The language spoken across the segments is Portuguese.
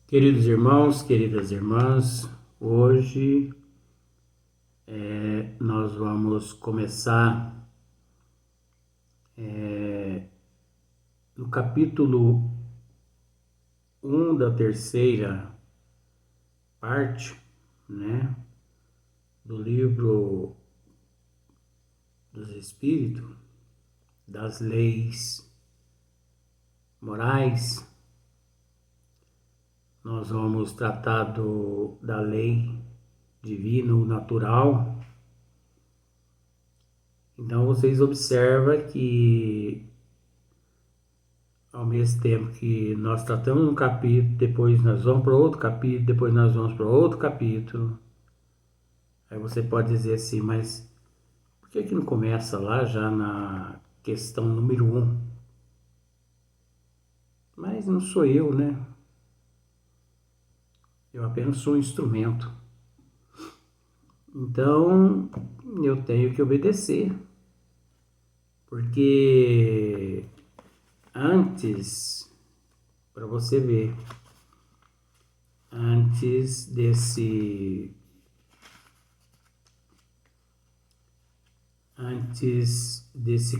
Queridos irmãos, queridas irmãs, hoje nós vamos começar no capítulo 1 da terceira parte, né, do livro dos Espíritos, das leis morais. Nós vamos tratar da lei divino natural. Então vocês observam que ao mesmo tempo que nós tratamos um capítulo, depois nós vamos para outro capítulo, depois nós vamos para outro capítulo. Aí você pode dizer assim, mas por que não começa lá já na questão número 1? Mas não sou eu, né? Eu apenas sou um instrumento. Então eu tenho que obedecer. Porque antes, para você ver, antes desse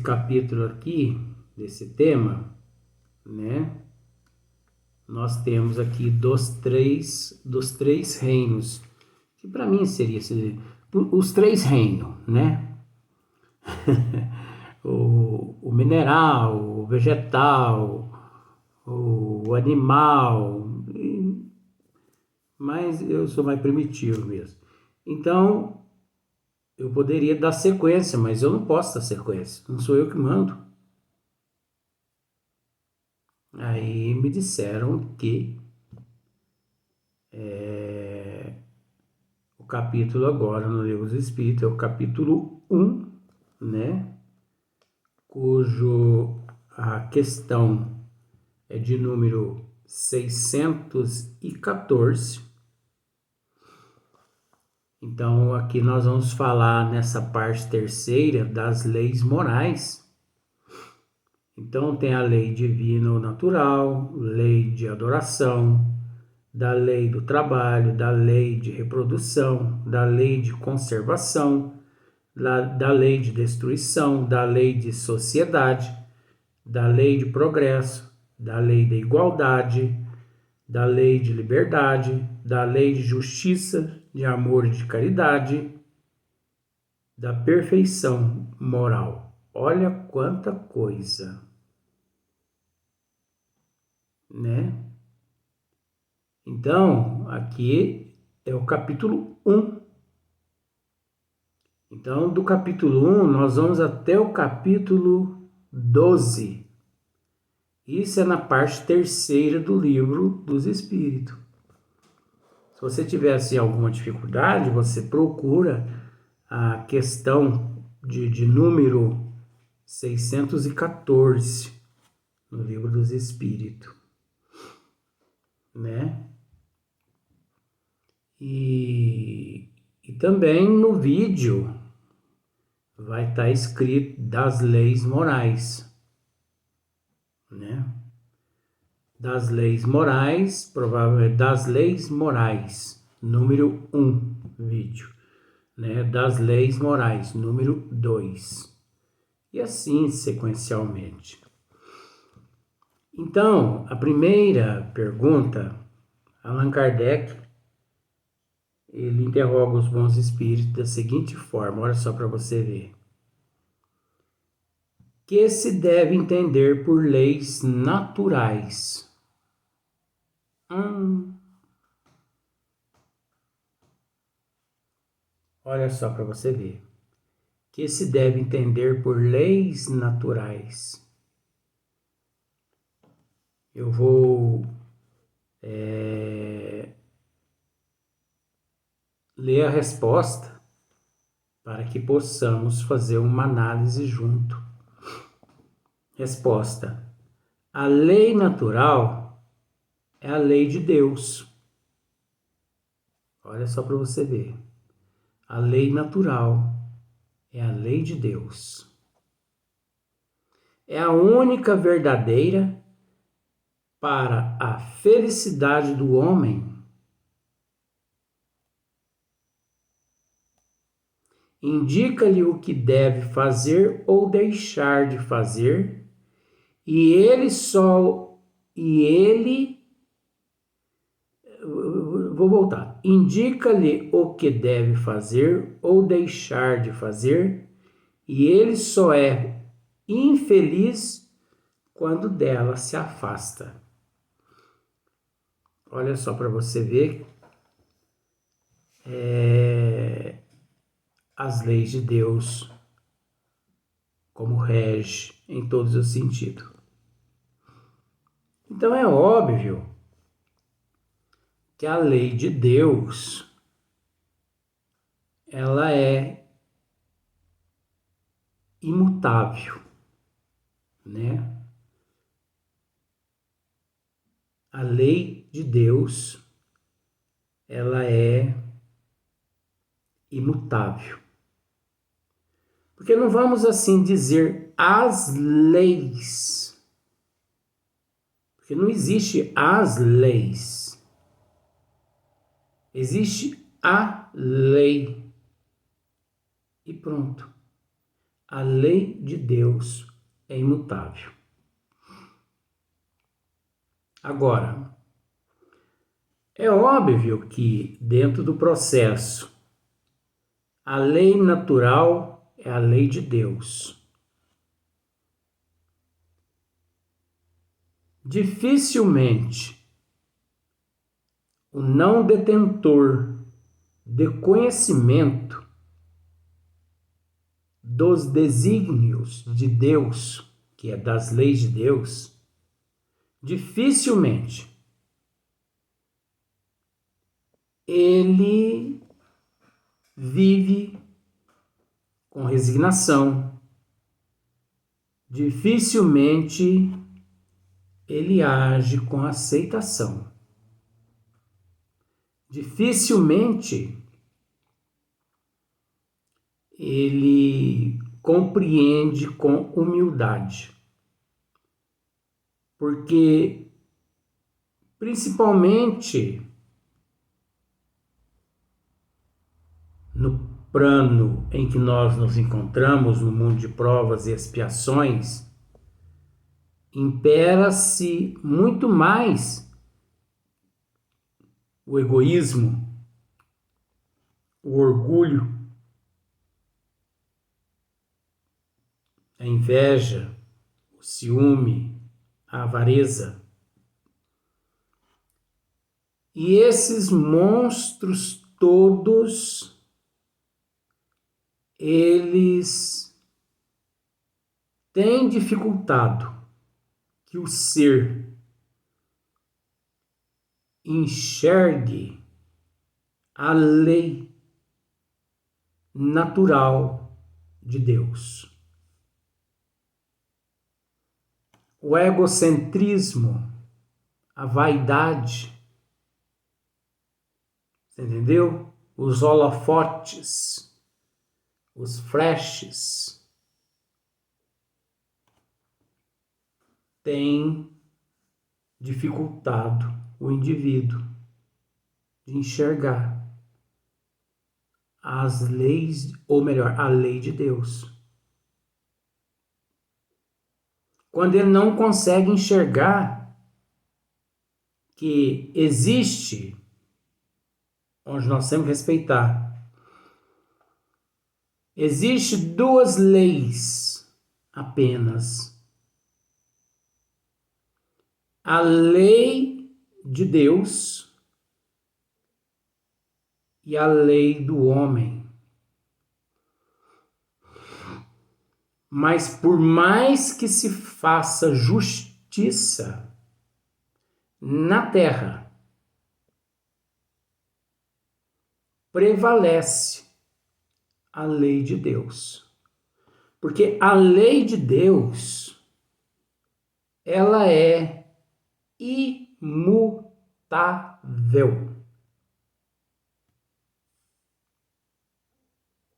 capítulo aqui, desse tema, né? Nós temos aqui dos três reinos, que para mim seria os três reinos, né? o mineral, o vegetal, o animal, mas eu sou mais primitivo mesmo. Então, eu poderia dar sequência, mas eu não posso dar sequência, não sou eu que mando. Aí me disseram que o capítulo agora no Livro dos Espíritos é o capítulo 1, né? Cujo a questão é de número 614. Então aqui nós vamos falar nessa parte terceira das leis morais. Então tem a lei divina ou natural, lei de adoração, da lei do trabalho, da lei de reprodução, da lei de conservação, da lei de destruição, da lei de sociedade, da lei de progresso, da lei da igualdade, da lei de liberdade, da lei de justiça, de amor e de caridade, da perfeição moral. Olha quanta coisa, né? Então, aqui é o capítulo 1. Então, do capítulo 1, nós vamos até o capítulo 12. Isso é na parte terceira do Livro dos Espíritos. Se você tivesse alguma dificuldade, você procura a questão de número 614 no Livro dos Espíritos, né? E também no vídeo vai estar escrito das leis morais, né? Das leis morais, provavelmente das leis morais, número 1, vídeo, né? Das leis morais, número 2, e assim sequencialmente. Então, a primeira pergunta, Allan Kardec, ele interroga os bons espíritos da seguinte forma, olha só para você ver. Que se deve entender por leis naturais? Olha só para você ver. Que se deve entender por leis naturais? Eu vou ler a resposta para que possamos fazer uma análise junto. Resposta: a lei natural é a lei de Deus. Olha só para você ver. A lei natural é a lei de Deus. É a única verdadeira para a felicidade do homem, indica-lhe o que deve fazer ou deixar de fazer, e ele vou voltar. Indica-lhe o que deve fazer ou deixar de fazer, e ele só é infeliz quando dela se afasta. Olha só para você ver as leis de Deus como rege em todos os sentidos. Então é óbvio que a lei de Deus ela é imutável, né? A lei de Deus ela é imutável. Porque não vamos assim dizer as leis, porque não existe as leis, existe a lei e pronto. A lei de Deus é imutável. Agora, é óbvio que dentro do processo, a lei natural é a lei de Deus. Dificilmente o não detentor de conhecimento dos desígnios de Deus, que é das leis de Deus, dificilmente ele vive com resignação, dificilmente ele age com aceitação, dificilmente ele compreende com humildade, porque principalmente no plano em que nós nos encontramos, no mundo de provas e expiações, impera-se muito mais o egoísmo, o orgulho, a inveja, o ciúme, a avareza. E esses monstros todos, eles têm dificultado que o ser enxergue a lei natural de Deus. O egocentrismo, a vaidade, você entendeu? Os holofotes, os flashes, têm dificultado o indivíduo de enxergar as leis, ou melhor, a lei de Deus. Quando ele não consegue enxergar que existe, onde nós temos que respeitar, existe duas leis apenas. A lei de Deus e a lei do homem. Mas por mais que se faça justiça na terra, prevalece a lei de Deus. Porque a lei de Deus, ela é imutável.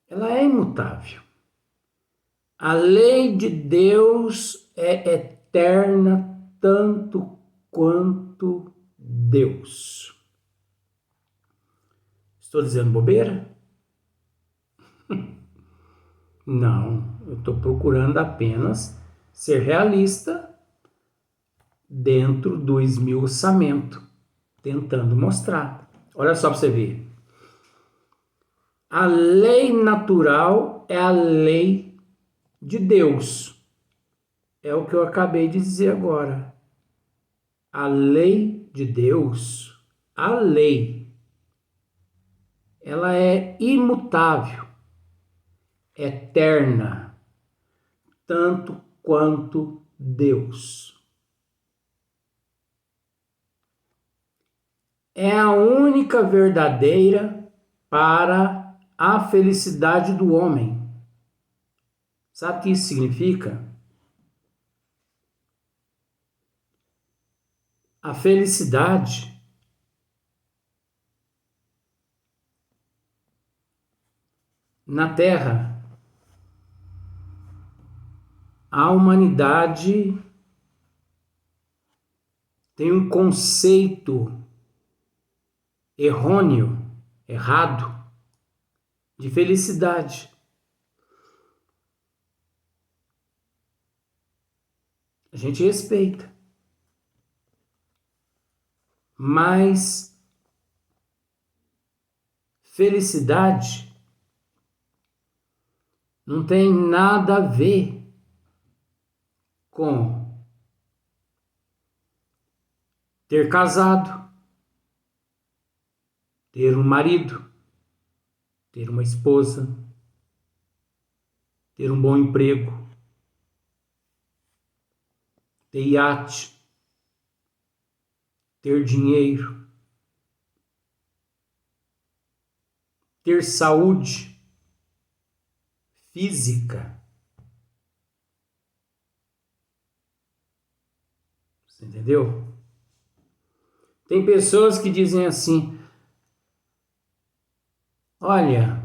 Ela é imutável. A lei de Deus é eterna tanto quanto Deus. Estou dizendo bobeira? Não, eu estou procurando apenas ser realista dentro do esmiuçamento, tentando mostrar. Olha só para você ver. A lei natural é a lei de Deus. É o que eu acabei de dizer agora. A lei de Deus, a lei, ela é imutável, eterna, tanto quanto Deus. É a única verdadeira para a felicidade do homem. Sabe o que isso significa? A felicidade na Terra, a humanidade tem um conceito errôneo, errado, de felicidade. A gente respeita. Mas felicidade não tem nada a ver com ter casado, ter um marido, ter uma esposa, ter um bom emprego, ter iate, ter dinheiro, ter saúde física. Você entendeu? Tem pessoas que dizem assim: olha,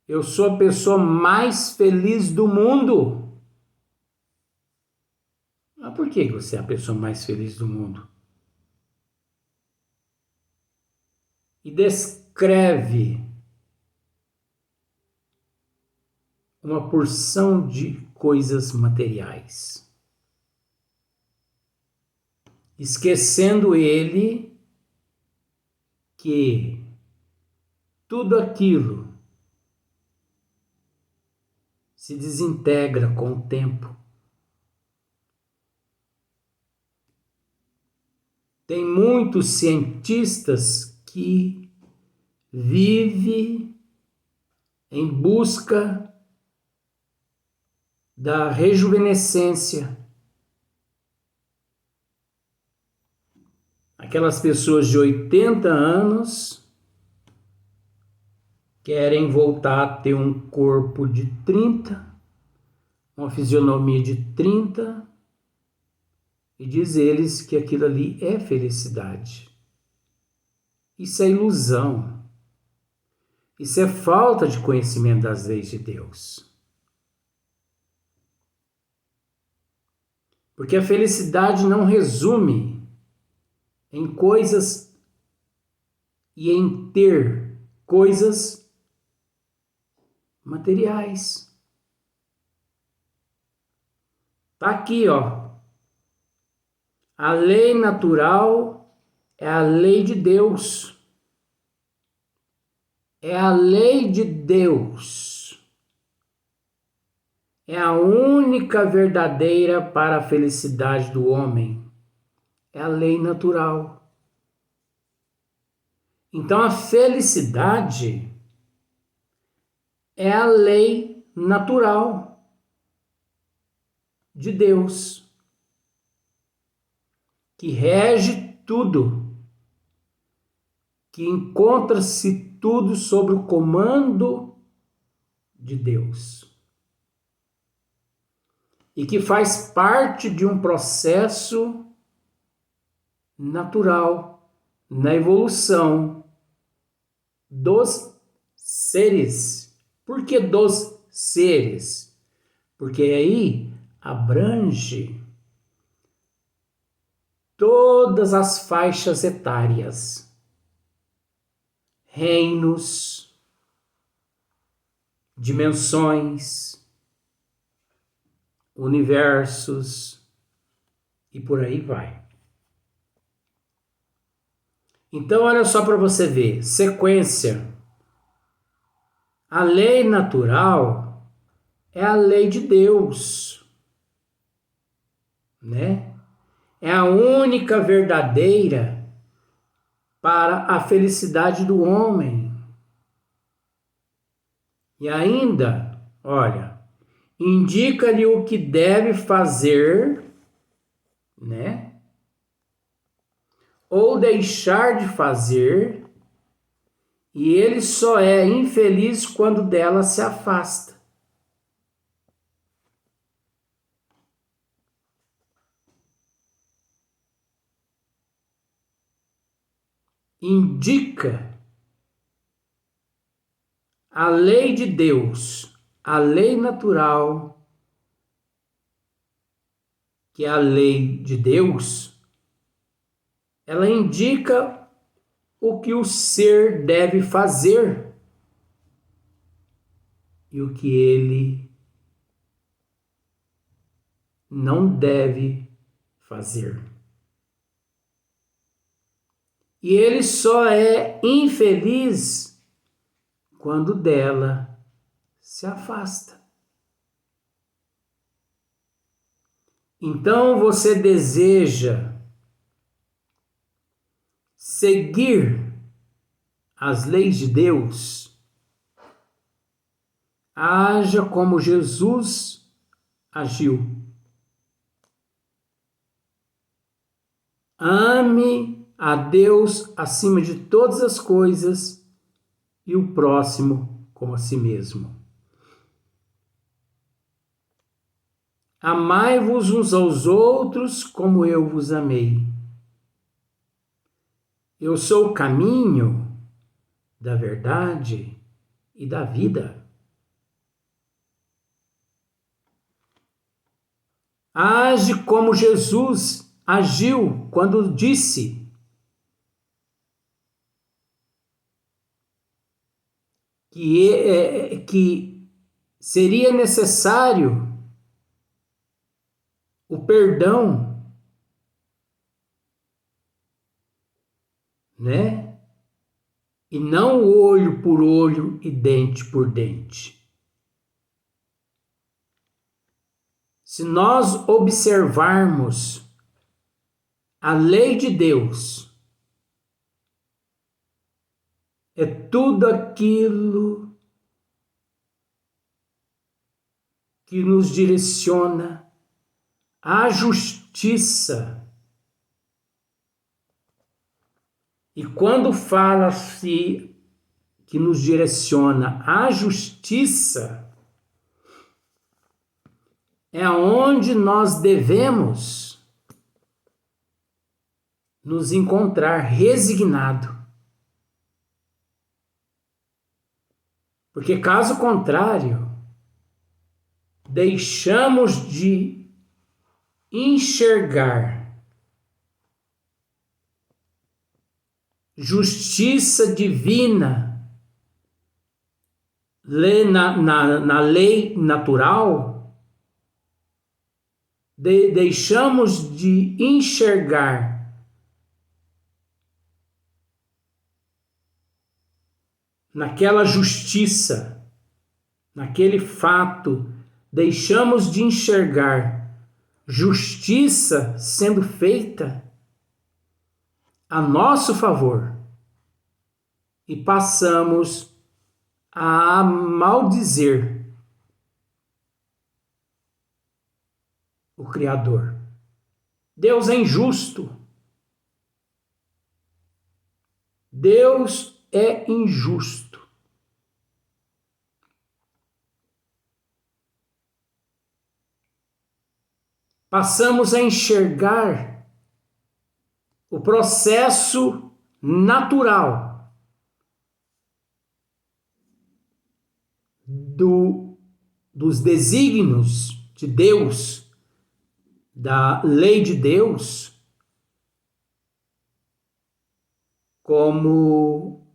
eu sou a pessoa mais feliz do mundo. Mas por que você é a pessoa mais feliz do mundo? E descreve uma porção de coisas materiais, esquecendo ele que tudo aquilo se desintegra com o tempo. Tem muitos cientistas que vivem em busca da rejuvenescência. Aquelas pessoas de 80 anos querem voltar a ter um corpo de 30, uma fisionomia de 30, e diz eles que aquilo ali é felicidade. Isso é ilusão. Isso é falta de conhecimento das leis de Deus. Porque a felicidade não resume em coisas e em ter coisas materiais. Tá aqui, ó. A lei natural é a lei de Deus. É a lei de Deus. É a única verdadeira para a felicidade do homem. É a lei natural. Então a felicidade é a lei natural de Deus, que rege tudo, que encontra-se tudo sob o comando de Deus e que faz parte de um processo natural na evolução dos seres. Por que dos seres? Porque aí abrange todas as faixas etárias, reinos, dimensões, universos e por aí vai. Então, olha só para você ver, sequência. A lei natural é a lei de Deus, né? É a única verdadeira para a felicidade do homem. E ainda, olha, indica-lhe o que deve fazer, né? Ou deixar de fazer, e ele só é infeliz quando dela se afasta. Indica a lei de Deus, a lei natural, que é a lei de Deus, ela indica o que o ser deve fazer e o que ele não deve fazer. E ele só é infeliz quando dela se afasta. Então você deseja seguir as leis de Deus? Haja como Jesus agiu. Ame a Deus acima de todas as coisas e o próximo como a si mesmo. Amai-vos uns aos outros como eu vos amei. Eu sou o caminho da verdade e da vida. Age como Jesus agiu quando disse: que seria necessário o perdão, né? E não olho por olho e dente por dente. Se nós observarmos a lei de Deus, é tudo aquilo que nos direciona à justiça. E quando fala-se que nos direciona à justiça, é onde nós devemos nos encontrar resignado. Porque caso contrário, deixamos de enxergar justiça divina na lei natural, deixamos de enxergar naquela justiça, naquele fato, deixamos de enxergar justiça sendo feita a nosso favor e passamos a maldizer o Criador. Deus é injusto. Deus é injusto. Passamos a enxergar o processo natural dos desígnios de Deus, da lei de Deus, como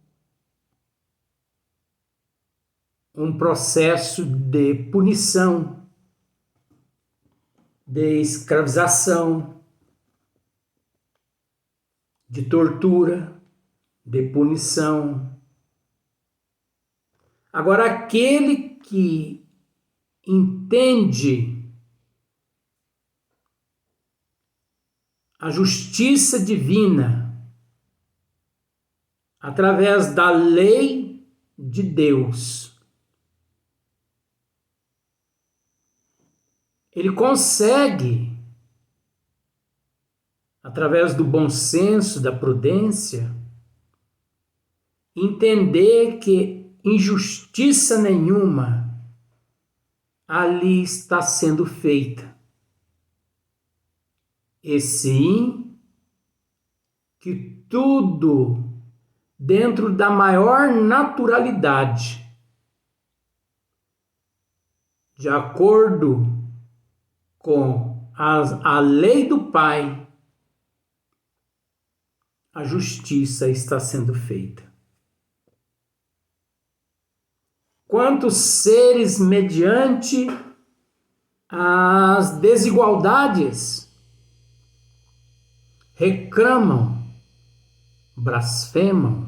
um processo de punição, de escravização, de tortura, de punição. Agora, aquele que entende a justiça divina através da lei de Deus, ele consegue, através do bom senso, da prudência, entender que injustiça nenhuma ali está sendo feita. E sim, que tudo dentro da maior naturalidade, de acordo com a lei do Pai, a justiça está sendo feita. Quantos seres, mediante as desigualdades, reclamam, blasfemam?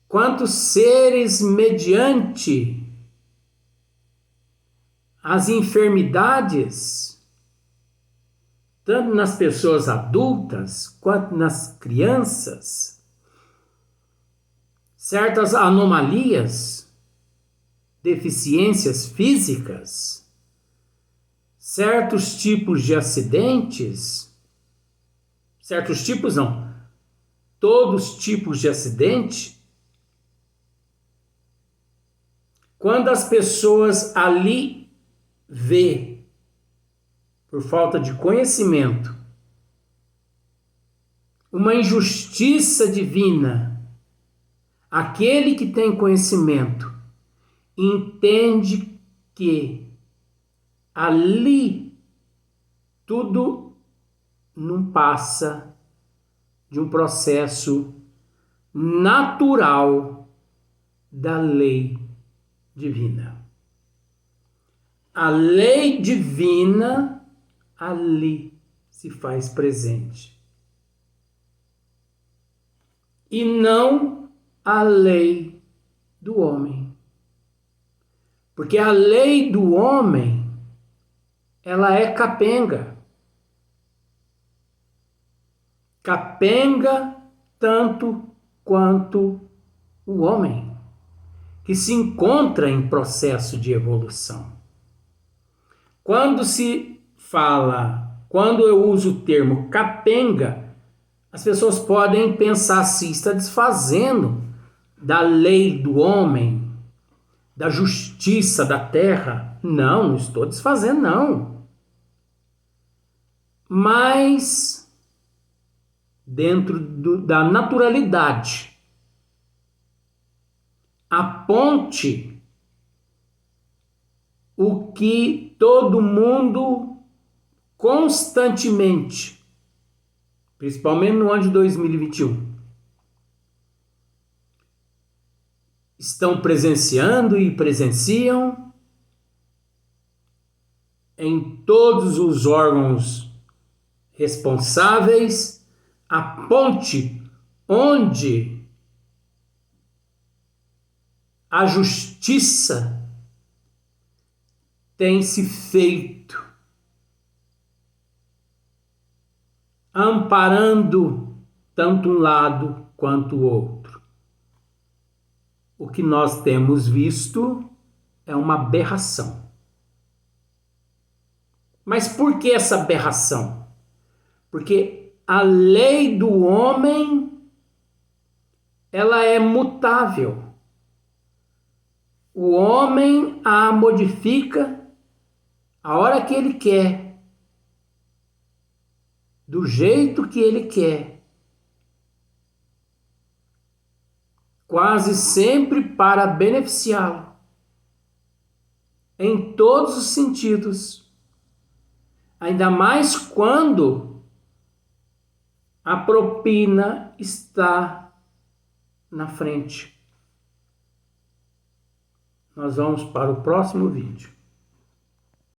Quantos seres, mediante as enfermidades, tanto nas pessoas adultas quanto nas crianças, certas anomalias, deficiências físicas, certos tipos de acidentes, certos tipos não, todos os tipos de acidente, quando as pessoas ali vê, por falta de conhecimento, uma injustiça divina, aquele que tem conhecimento entende que ali tudo não passa de um processo natural da lei divina. A lei divina ali se faz presente. E não a lei do homem. Porque a lei do homem, ela é capenga. Capenga tanto quanto o homem, que se encontra em processo de evolução. Quando eu uso o termo capenga, as pessoas podem pensar assim, está desfazendo da lei do homem, da justiça da terra. Não, não estou desfazendo, não. Mas dentro da naturalidade, a ponte o que todo mundo constantemente, principalmente no ano de 2021, estão presenciando e presenciam em todos os órgãos responsáveis, a ponte onde a justiça tem se feito, amparando tanto um lado quanto o outro. O que nós temos visto é uma aberração. Mas por que essa aberração? Porque a lei do homem, ela é mutável. O homem a modifica a hora que ele quer, do jeito que ele quer, quase sempre para beneficiá-lo, em todos os sentidos, ainda mais quando a propina está na frente. Nós vamos para o próximo vídeo.